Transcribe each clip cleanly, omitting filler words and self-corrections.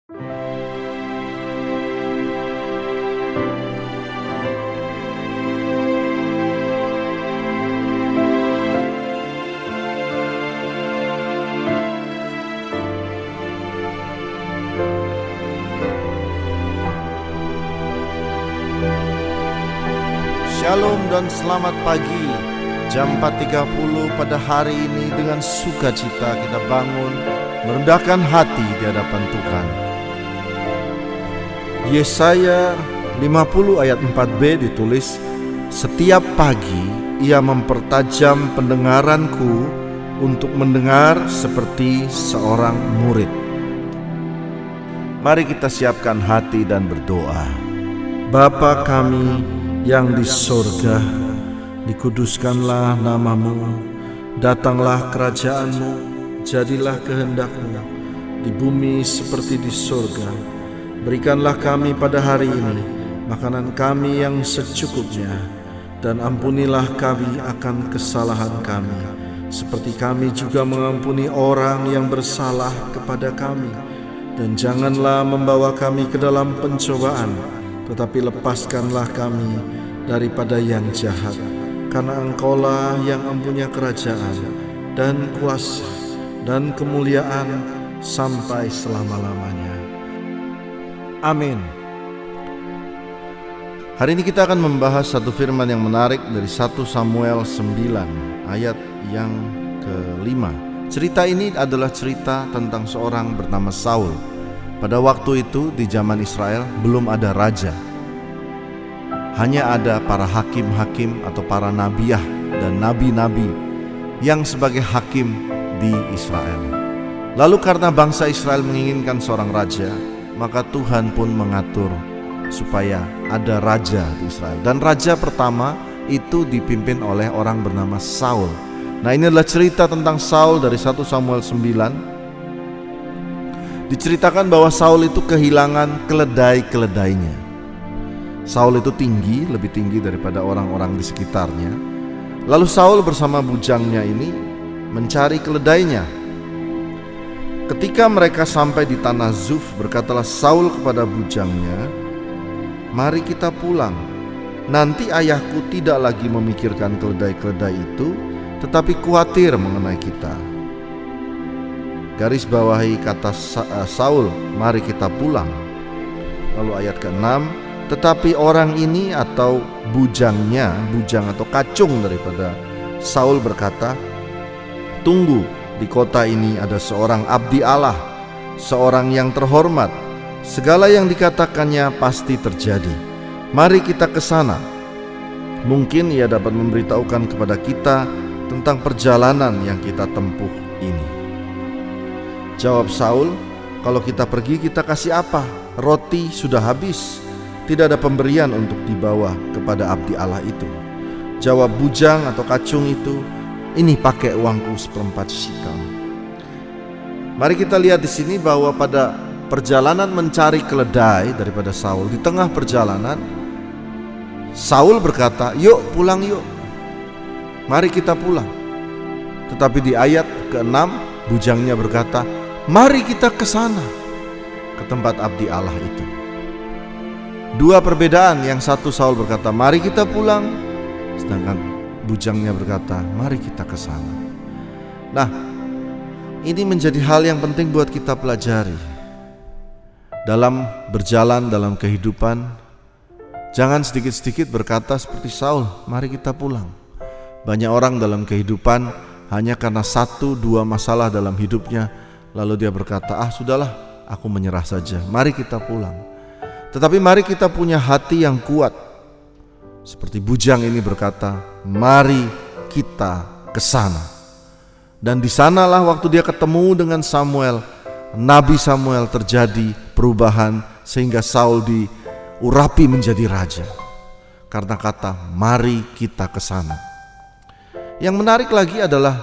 Shalom dan selamat pagi. Jam 4.30 pada hari ini dengan sukacita kita bangun, merendahkan hati di hadapan Tuhan. Yesaya 50 ayat 4b ditulis, "Setiap pagi ia mempertajam pendengaranku untuk mendengar seperti seorang murid." Mari kita siapkan hati dan berdoa. Bapa kami yang di sorga, dikuduskanlah namamu, datanglah kerajaanmu, jadilah kehendak-mu di bumi seperti di sorga. Berikanlah kami pada hari ini makanan kami yang secukupnya, dan ampunilah kami akan kesalahan kami, seperti kami juga mengampuni orang yang bersalah kepada kami. Dan janganlah membawa kami ke dalam pencobaan, tetapi lepaskanlah kami daripada yang jahat, karena Engkaulah yang mempunyai kerajaan dan kuasa dan kemuliaan sampai selama-lamanya. Amin. Hari ini kita akan membahas satu firman yang menarik dari 1 Samuel 9 ayat yang ke-5. Cerita ini adalah cerita tentang seorang bernama Saul. Pada waktu itu di zaman Israel belum ada raja. Hanya ada para hakim-hakim atau para nabiah dan nabi-nabi yang sebagai hakim di Israel. Lalu karena bangsa Israel menginginkan seorang raja, maka Tuhan pun mengatur supaya ada raja di Israel. Dan raja pertama itu dipimpin oleh orang bernama Saul. Nah, ini adalah cerita tentang Saul dari 1 Samuel 9. Diceritakan bahwa Saul itu kehilangan keledai-keledainya. Saul itu tinggi, lebih tinggi daripada orang-orang di sekitarnya. Lalu Saul bersama bujangnya ini mencari keledainya. Ketika mereka sampai di tanah Zuf, berkatalah Saul kepada bujangnya, "Mari kita pulang. Nanti ayahku tidak lagi memikirkan keledai-keledai itu, tetapi khawatir mengenai kita." Garis bawahi kata Saul, "Mari kita pulang." Lalu ayat ke-6, tetapi orang ini atau bujangnya, bujang atau kacung daripada Saul berkata, "Tunggu, di kota ini ada seorang abdi Allah, seorang yang terhormat. Segala yang dikatakannya pasti terjadi. Mari kita ke sana. Mungkin ia dapat memberitahukan kepada kita tentang perjalanan yang kita tempuh ini." Jawab Saul, "Kalau kita pergi kita kasih apa? Roti sudah habis. Tidak ada pemberian untuk dibawa kepada abdi Allah itu." Jawab bujang atau kacung itu, "Ini pakai uangku 1/4 shekel." Mari kita lihat di sini bahwa pada perjalanan mencari keledai daripada Saul, di tengah perjalanan Saul berkata, "Yuk pulang yuk. Mari kita pulang." Tetapi di ayat ke-6 bujangnya berkata, "Mari kita ke sana, ke tempat abdi Allah itu." Dua perbedaan. Yang satu Saul berkata, "Mari kita pulang," sedangkan bujangnya berkata, "Mari kita ke sana." Nah, ini menjadi hal yang penting buat kita pelajari dalam berjalan dalam kehidupan. Jangan sedikit-sedikit berkata seperti Saul, "Mari kita pulang." Banyak orang dalam kehidupan hanya karena 1-2 masalah dalam hidupnya, lalu dia berkata, "Sudahlah, aku menyerah saja, mari kita pulang." Tetapi mari kita punya hati yang kuat. Seperti bujang ini berkata, "Mari kita ke sana." Dan di sanalah waktu dia ketemu dengan Samuel, Nabi Samuel, terjadi perubahan sehingga Saul diurapi menjadi raja. Karena kata, "Mari kita ke sana." Yang menarik lagi adalah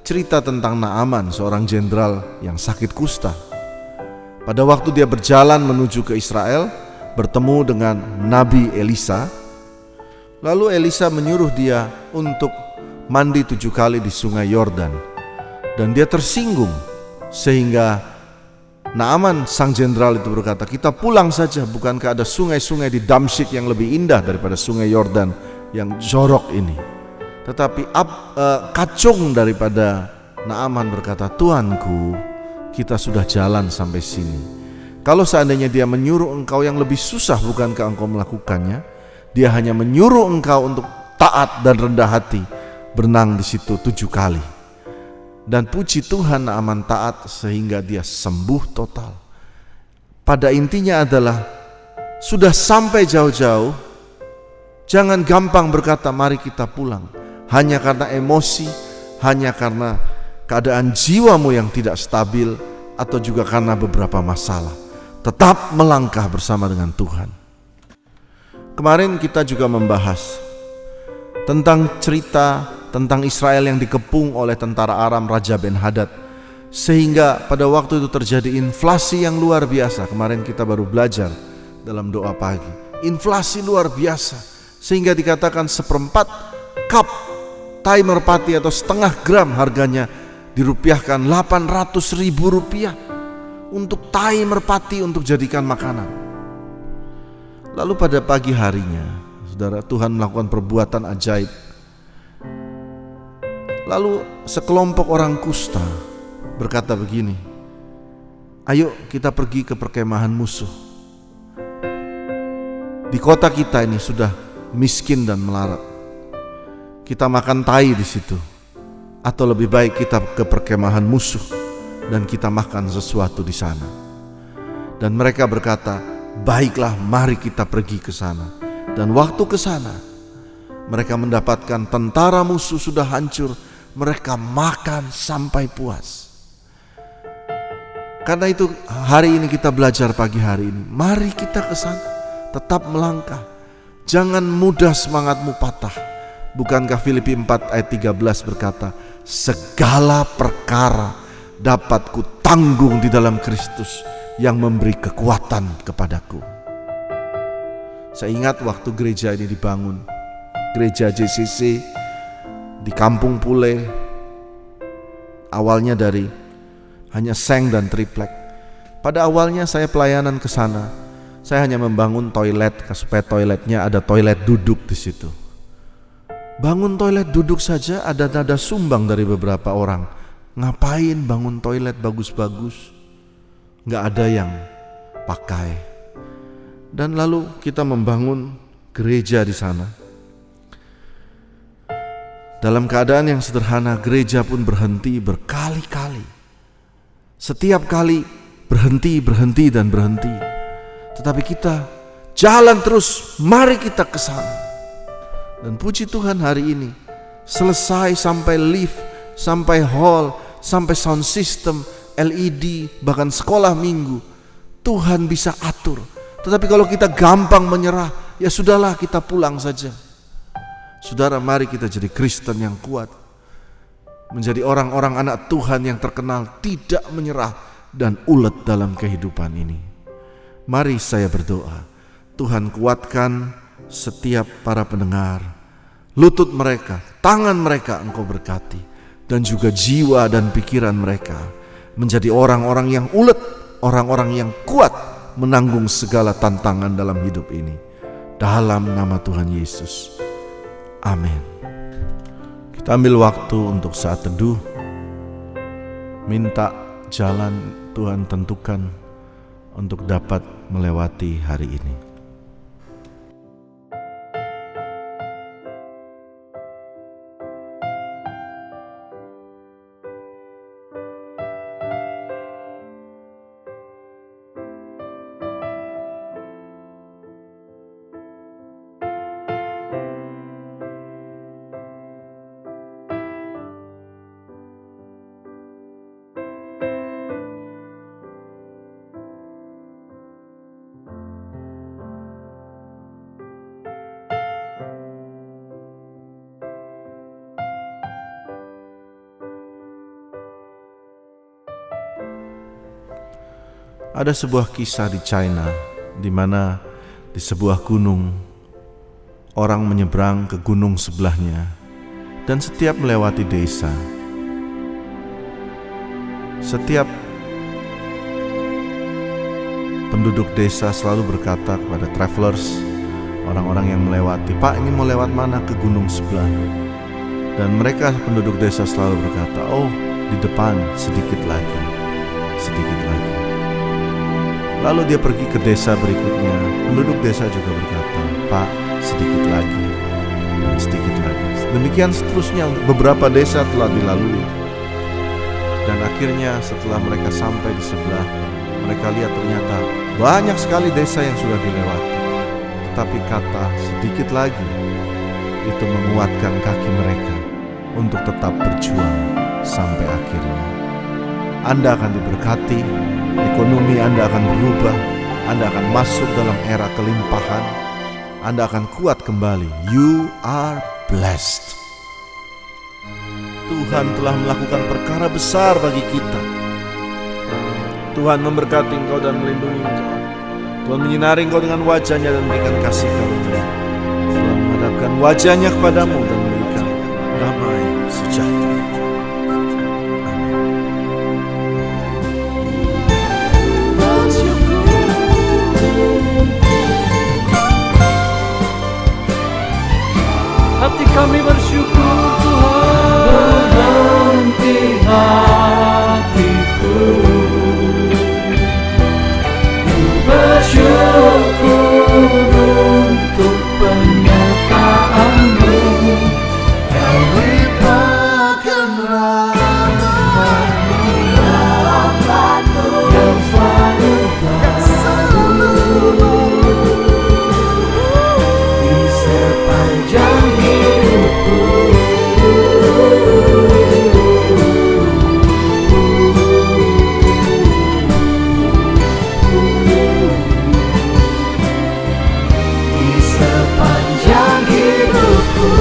cerita tentang Naaman, seorang jenderal yang sakit kusta. Pada waktu dia berjalan menuju ke Israel, bertemu dengan Nabi Elisa. Lalu Elisa menyuruh dia untuk mandi 7 kali di sungai Yordan. Dan dia tersinggung sehingga Naaman sang jenderal itu berkata, kita pulang saja, bukankah ada sungai-sungai di Damsyik yang lebih indah daripada sungai Yordan yang jorok ini. Tetapi kacung daripada Naaman berkata, Tuanku, kita sudah jalan sampai sini. Kalau seandainya dia menyuruh engkau yang lebih susah, bukankah engkau melakukannya? Dia hanya menyuruh engkau untuk taat dan rendah hati, berenang di situ 7 kali. Dan puji Tuhan, Naaman taat sehingga dia sembuh total. Pada intinya adalah sudah sampai jauh-jauh, jangan gampang berkata mari kita pulang hanya karena emosi, hanya karena keadaan jiwamu yang tidak stabil, atau juga karena beberapa masalah. Tetap melangkah bersama dengan Tuhan. Kemarin kita juga membahas tentang cerita tentang Israel yang dikepung oleh tentara Aram Raja Ben-Hadad, sehingga pada waktu itu terjadi inflasi yang luar biasa. Kemarin kita baru belajar dalam doa pagi, inflasi luar biasa, sehingga dikatakan 1/4 cup tai merpati atau setengah gram harganya dirupiahkan 800.000 rupiah untuk tai merpati untuk jadikan makanan. Lalu pada pagi harinya, saudara, Tuhan melakukan perbuatan ajaib. Lalu sekelompok orang kusta berkata begini, ayo kita pergi ke perkemahan musuh. Di kota kita ini sudah miskin dan melarat. Kita makan tai di situ, atau lebih baik kita ke perkemahan musuh dan kita makan sesuatu di sana. Dan mereka berkata, baiklah, mari kita pergi ke sana. Dan waktu ke sana, mereka mendapatkan tentara musuh sudah hancur. Mereka makan sampai puas. Karena itu hari ini kita belajar pagi hari ini, mari kita ke sana, tetap melangkah. Jangan mudah semangatmu patah. Bukankah Filipi 4 ayat 13 berkata, segala perkara dapat kutanggung di dalam Kristus yang memberi kekuatan kepadaku. Saya ingat waktu gereja ini dibangun, gereja JCC di Kampung Pule, awalnya dari hanya seng dan triplek. Pada awalnya saya pelayanan ke sana, saya hanya membangun toilet supaya toiletnya ada toilet duduk di situ. Bangun toilet duduk saja ada nada sumbang dari beberapa orang. Ngapain bangun toilet bagus-bagus? Nggak ada yang pakai. Dan lalu kita membangun gereja di sana. Dalam keadaan yang sederhana, gereja pun berhenti berkali-kali. Setiap kali berhenti dan berhenti. Tetapi kita jalan terus, mari kita ke sana. Dan puji Tuhan hari ini, selesai sampai lift, sampai hall, sampai sound system, LED, bahkan sekolah minggu, Tuhan bisa atur. Tetapi kalau kita gampang menyerah, ya sudahlah, kita pulang saja. Saudara, mari kita jadi Kristen yang kuat, menjadi orang-orang anak Tuhan yang terkenal tidak menyerah dan ulet dalam kehidupan ini. Mari saya berdoa, Tuhan kuatkan setiap para pendengar, lutut mereka, tangan mereka Engkau berkati, dan juga jiwa dan pikiran mereka menjadi orang-orang yang ulet, orang-orang yang kuat menanggung segala tantangan dalam hidup ini. Dalam nama Tuhan Yesus. Amin. Kita ambil waktu untuk saat teduh, minta jalan Tuhan tentukan untuk dapat melewati hari ini. Ada sebuah kisah di China, di mana di sebuah gunung orang menyeberang ke gunung sebelahnya, dan setiap melewati desa, setiap penduduk desa selalu berkata kepada travelers, orang-orang yang melewati, "Pak, ini mau lewat mana? Ke gunung sebelah." Dan mereka penduduk desa selalu berkata, "Oh, di depan, sedikit lagi, sedikit lagi." Lalu dia pergi ke desa berikutnya. Penduduk desa juga berkata, "Pak, sedikit lagi, dan sedikit lagi." Demikian seterusnya, beberapa desa telah dilalui. Dan akhirnya setelah mereka sampai di sebelah, mereka lihat ternyata banyak sekali desa yang sudah dilewati. Tetapi kata sedikit lagi itu menguatkan kaki mereka untuk tetap berjuang sampai akhirnya. Anda akan diberkati, ekonomi Anda akan berubah, Anda akan masuk dalam era kelimpahan, Anda akan kuat kembali. You are blessed. Tuhan telah melakukan perkara besar bagi kita. Tuhan memberkati engkau dan melindungi engkau. Tuhan menyinari engkau dengan wajah-Nya dan memberikan kasih karunia. Tuhan menghadapkan wajah-Nya kepadamu dan memberikan damai sejahtera. Hati kami bersyukur Tuhan, berhenti hatiku, bersyukur untuk penyertaan-Mu. Kau limpahkan rahmat-Mu yang selalu baru di sepanjang hidupku. Di sepanjang hidupku.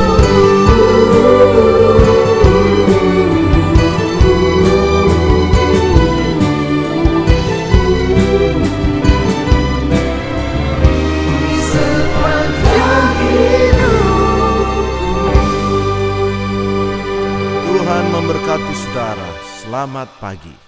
Di sepanjang hidupku. Tuhan memberkati saudara. Selamat pagi.